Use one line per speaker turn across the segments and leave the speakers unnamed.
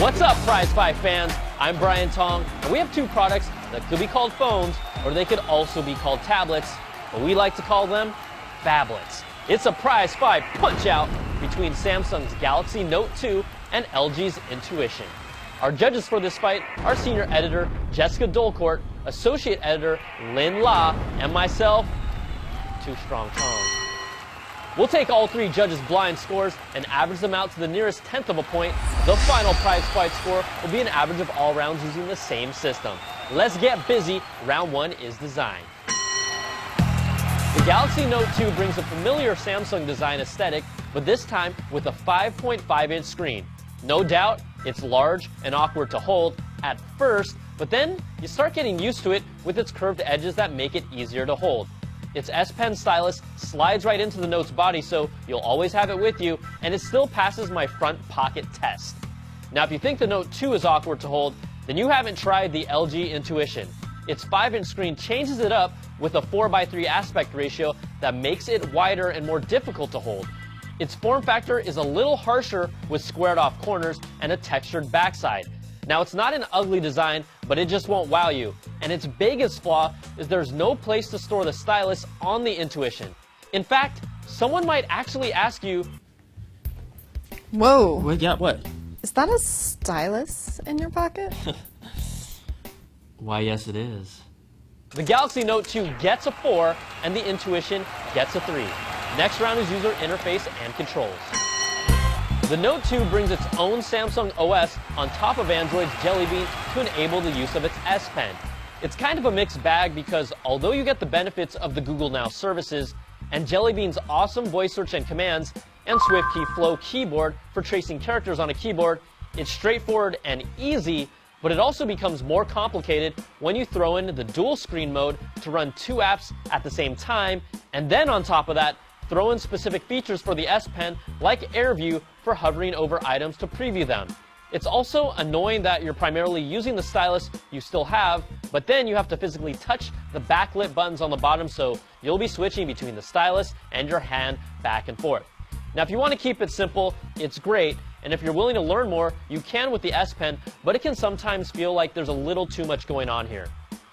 What's up, Prize 5 fans? I'm Brian Tong, and we have two products that could be called phones, or they could also be called tablets, but we like to call them phablets. It's a Prize 5 punch-out between Samsung's Galaxy Note 2 and LG's Intuition. Our judges for this fight are senior editor Jessica Dolcourt, associate editor Lin La, and myself, Too Strong Tong. We'll take all three judges' blind scores and average them out to the nearest tenth of a point. The final prize fight score will be an average of all rounds using the same system. Let's get busy. Round one is design. The Galaxy Note 2 brings a familiar Samsung design aesthetic, but this time with a 5.5-inch screen. No doubt, it's large and awkward to hold at first, but then you start getting used to it with its curved edges that make it easier to hold. Its S Pen stylus slides right into the Note's body, so you'll always have it with you, and it still passes my front pocket test. Now, if you think the Note 2 is awkward to hold, then you haven't tried the LG Intuition. Its 5-inch screen changes it up with a 4:3 aspect ratio that makes it wider and more difficult to hold. Its form factor is a little harsher with squared off corners and a textured backside. Now, it's not an ugly design, but it just won't wow you. And its biggest flaw is there's no place to store the stylus on the Intuition. In fact, someone might actually ask you,
whoa.
What? Yeah, what?
Is that a stylus in your pocket?
Why, yes, it is.
The Galaxy Note 2 gets a 4, and the Intuition gets a 3. Next round is user interface and controls. The Note 2 brings its own Samsung OS on top of Android's Jelly Bean to enable the use of its S Pen. It's kind of a mixed bag because although you get the benefits of the Google Now services and Jelly Bean's awesome voice search and commands and SwiftKey Flow keyboard for tracing characters on a keyboard, it's straightforward and easy, but it also becomes more complicated when you throw in the dual screen mode to run two apps at the same time, and then on top of that, throw in specific features for the S Pen like Air View for hovering over items to preview them. It's also annoying that you're primarily using the stylus you still have, but then you have to physically touch the backlit buttons on the bottom, so you'll be switching between the stylus and your hand back and forth. Now, if you want to keep it simple, it's great, and if you're willing to learn more, you can with the S Pen, but it can sometimes feel like there's a little too much going on here.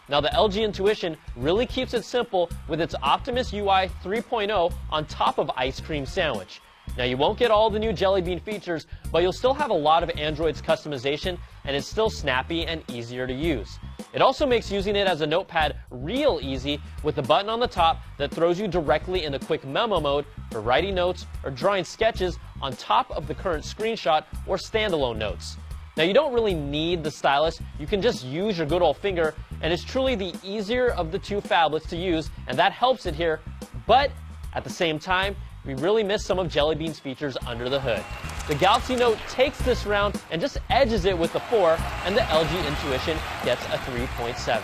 Now, the LG Intuition really keeps it simple with its Optimus UI 3.0 on top of Ice Cream Sandwich. Now, you won't get all the new Jelly Bean features, but you'll still have a lot of Android's customization, and it's still snappy and easier to use. It also makes using it as a notepad real easy with a button on the top that throws you directly into quick memo mode for writing notes or drawing sketches on top of the current screenshot or standalone notes. Now, you don't really need the stylus, you can just use your good old finger, and it's truly the easier of the two phablets to use, and that helps it here, but at the same time, we really miss some of Jelly Bean's features under the hood. The Galaxy Note takes this round and just edges it with a 4, and the LG Intuition gets a 3.7.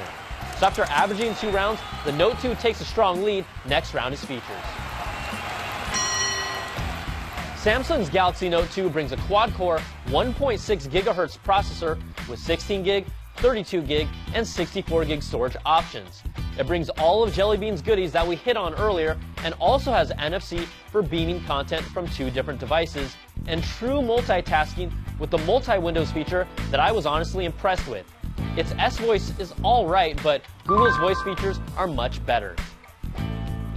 So after averaging 2 rounds, the Note 2 takes a strong lead. Next round is features. Samsung's Galaxy Note 2 brings a quad-core 1.6 GHz processor with 16 gig, 32 gig, and 64 gig storage options. It brings all of Jelly Bean's goodies that we hit on earlier and also has NFC for beaming content from 2 different devices and true multitasking with the multi-windows feature that I was honestly impressed with. Its S-Voice is alright, but Google's voice features are much better.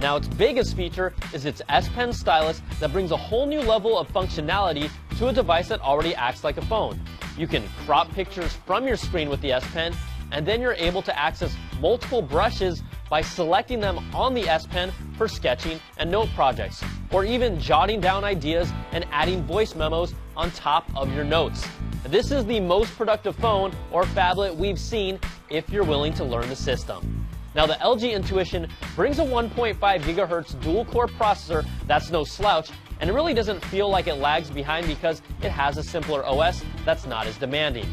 Now, its biggest feature is its S Pen stylus that brings a whole new level of functionality to a device that already acts like a phone. You can crop pictures from your screen with the S Pen, and then you're able to access multiple brushes by selecting them on the S Pen for sketching and note projects, or even jotting down ideas and adding voice memos on top of your notes. This is the most productive phone or phablet we've seen if you're willing to learn the system. Now, the LG Intuition brings a 1.5 GHz dual-core processor that's no slouch, and it really doesn't feel like it lags behind because it has a simpler OS that's not as demanding.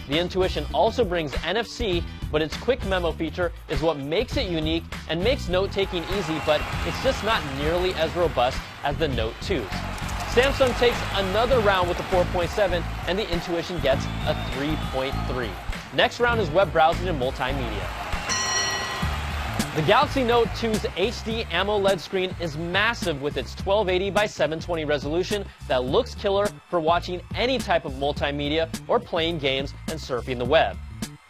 The Intuition also brings NFC, but its quick memo feature is what makes it unique and makes note-taking easy, but it's just not nearly as robust as the Note 2's. Samsung takes another round with the 4.7, and the Intuition gets a 3.3. Next round is web browsing and multimedia. The Galaxy Note 2's HD AMOLED screen is massive with its 1280 by 720 resolution that looks killer for watching any type of multimedia or playing games and surfing the web.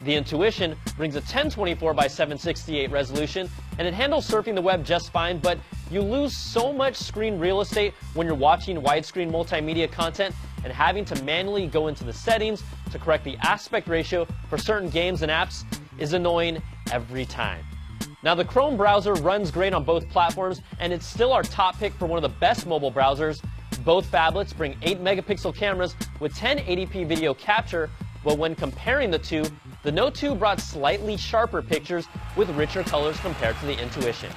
The Intuition brings a 1024 by 768 resolution and it handles surfing the web just fine, but you lose so much screen real estate when you're watching widescreen multimedia content, and having to manually go into the settings to correct the aspect ratio for certain games and apps is annoying every time. Now, the Chrome browser runs great on both platforms, and it's still our top pick for one of the best mobile browsers. Both phablets bring 8-megapixel cameras with 1080p video capture, but when comparing the two, the Note 2 brought slightly sharper pictures with richer colors compared to the Intuition.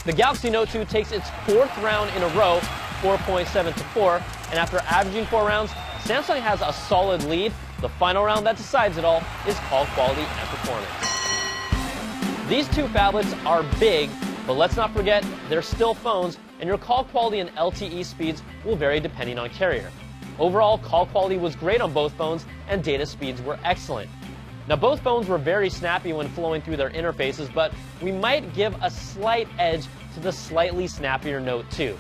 The Galaxy Note 2 takes its 4th round in a row, 4.7 to 4, and after averaging 4 rounds, Samsung has a solid lead. The final round that decides it all is call quality and performance. These two phablets are big, but let's not forget they're still phones, and your call quality and LTE speeds will vary depending on carrier. Overall, call quality was great on both phones, and data speeds were excellent. Now, both phones were very snappy when flowing through their interfaces, but we might give a slight edge to the slightly snappier Note 2.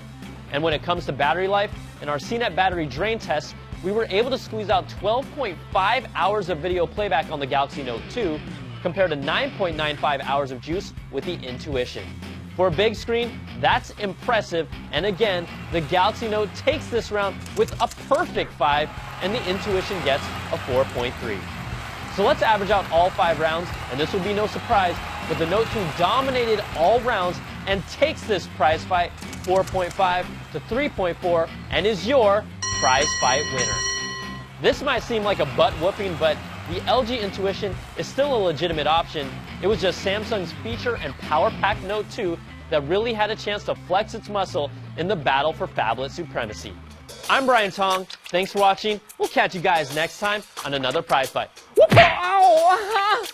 And when it comes to battery life, in our CNET battery drain test, we were able to squeeze out 12.5 hours of video playback on the Galaxy Note 2, compared to 9.95 hours of juice with the Intuition. For a big screen, that's impressive, and again, the Galaxy Note takes this round with a perfect 5, and the Intuition gets a 4.3. So let's average out all 5 rounds, and this will be no surprise, but the Note 2 dominated all rounds and takes this prize fight 4.5 to 3.4 and is your prize fight winner. This might seem like a butt whooping, but the LG Intuition is still a legitimate option. It was just Samsung's feature and power-packed Note 2 that really had a chance to flex its muscle in the battle for phablet supremacy. I'm Brian Tong. Thanks for watching. We'll catch you guys next time on another prize fight. Ow!